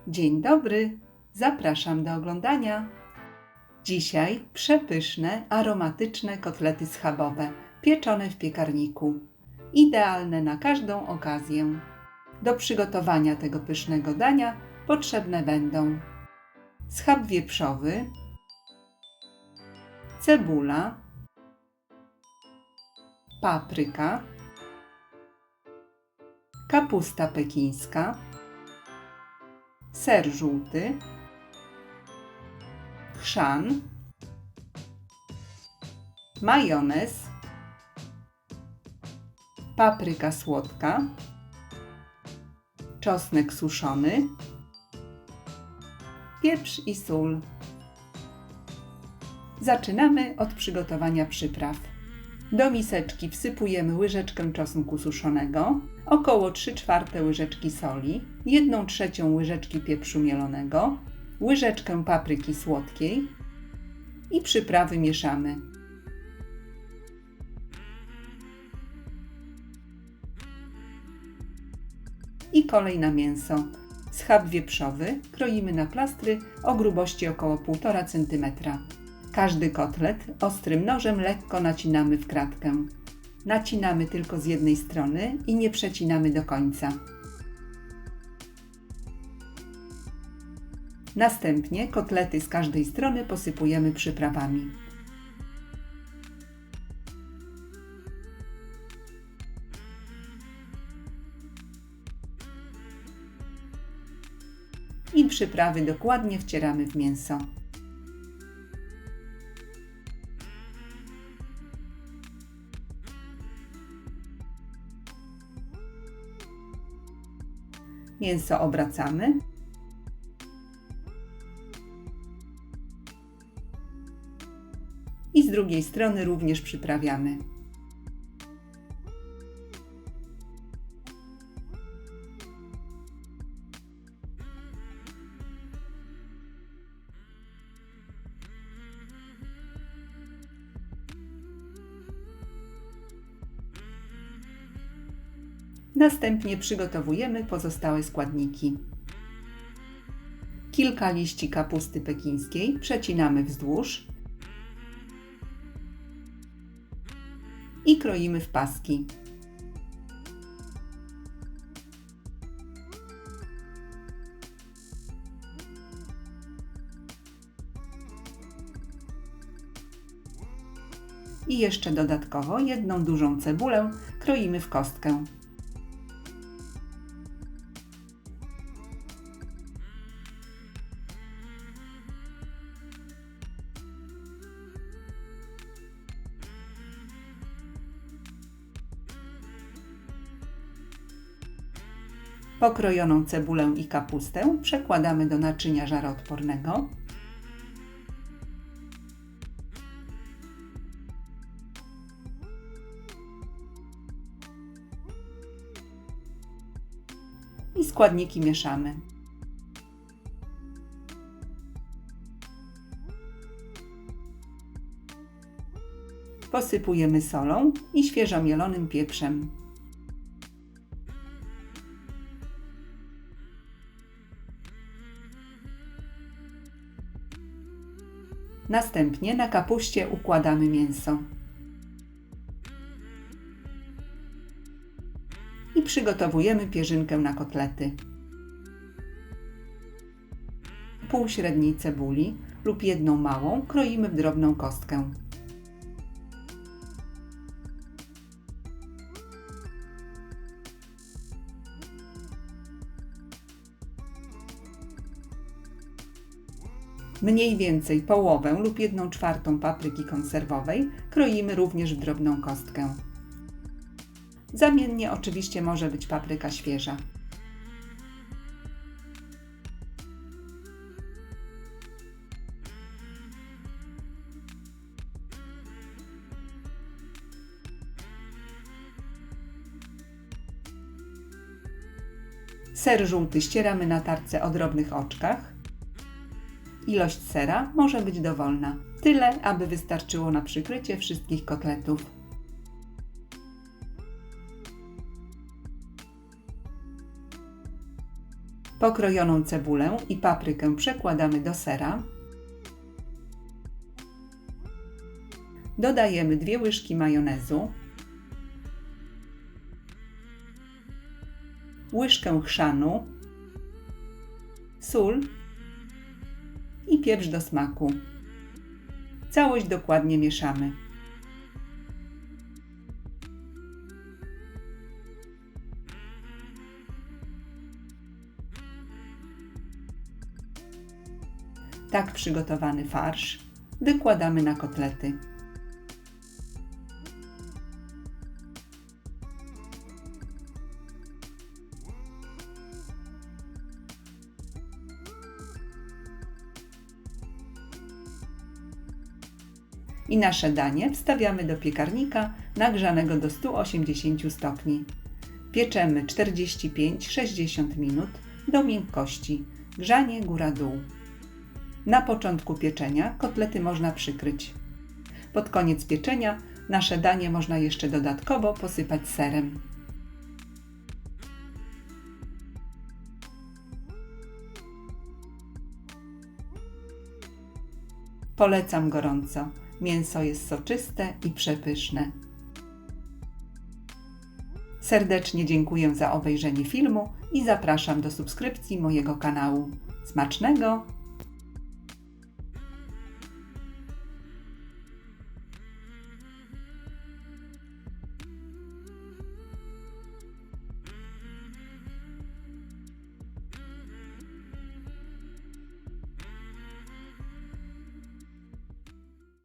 Dzień dobry, zapraszam do oglądania. Dzisiaj przepyszne, aromatyczne kotlety schabowe, pieczone w piekarniku. Idealne na każdą okazję. Do przygotowania tego pysznego dania potrzebne będą schab wieprzowy, cebula, papryka, kapusta pekińska, ser żółty, chrzan, majonez, papryka słodka, czosnek suszony, pieprz i sól. Zaczynamy od przygotowania przypraw. Do miseczki wsypujemy łyżeczkę czosnku suszonego, około 3/4 łyżeczki soli, 1/3 łyżeczki pieprzu mielonego, łyżeczkę papryki słodkiej i przyprawy mieszamy. I kolej na mięso. Schab wieprzowy kroimy na plastry o grubości około 1,5 cm. Każdy kotlet ostrym nożem lekko nacinamy w kratkę. Nacinamy tylko z jednej strony i nie przecinamy do końca. Następnie kotlety z każdej strony posypujemy przyprawami. I przyprawy dokładnie wcieramy w mięso. Mięso obracamy. I z drugiej strony również przyprawiamy. Następnie przygotowujemy pozostałe składniki. Kilka liści kapusty pekińskiej przecinamy wzdłuż i kroimy w paski. I jeszcze dodatkowo 1 dużą cebulę kroimy w kostkę. Pokrojoną cebulę i kapustę przekładamy do naczynia żaroodpornego. I składniki mieszamy. Posypujemy solą i świeżo mielonym pieprzem. Następnie na kapuście układamy mięso. I przygotowujemy pierzynkę na kotlety. Pół średniej cebuli lub 1 małą kroimy w drobną kostkę. Mniej więcej połowę lub 1/4 papryki konserwowej kroimy również w drobną kostkę. Zamiennie oczywiście może być papryka świeża. Ser żółty ścieramy na tarce o drobnych oczkach. Ilość sera może być dowolna. Tyle, aby wystarczyło na przykrycie wszystkich kotletów. Pokrojoną cebulę i paprykę przekładamy do sera. Dodajemy 2 łyżki majonezu, łyżkę chrzanu, sól i pieprz do smaku. Całość dokładnie mieszamy. Tak przygotowany farsz wykładamy na kotlety. I nasze danie wstawiamy do piekarnika nagrzanego do 180 stopni. Pieczemy 45-60 minut do miękkości. Grzanie góra-dół. Na początku pieczenia kotlety można przykryć. Pod koniec pieczenia nasze danie można jeszcze dodatkowo posypać serem. Polecam gorąco. Mięso jest soczyste i przepyszne. Serdecznie dziękuję za obejrzenie filmu i zapraszam do subskrypcji mojego kanału. Smacznego!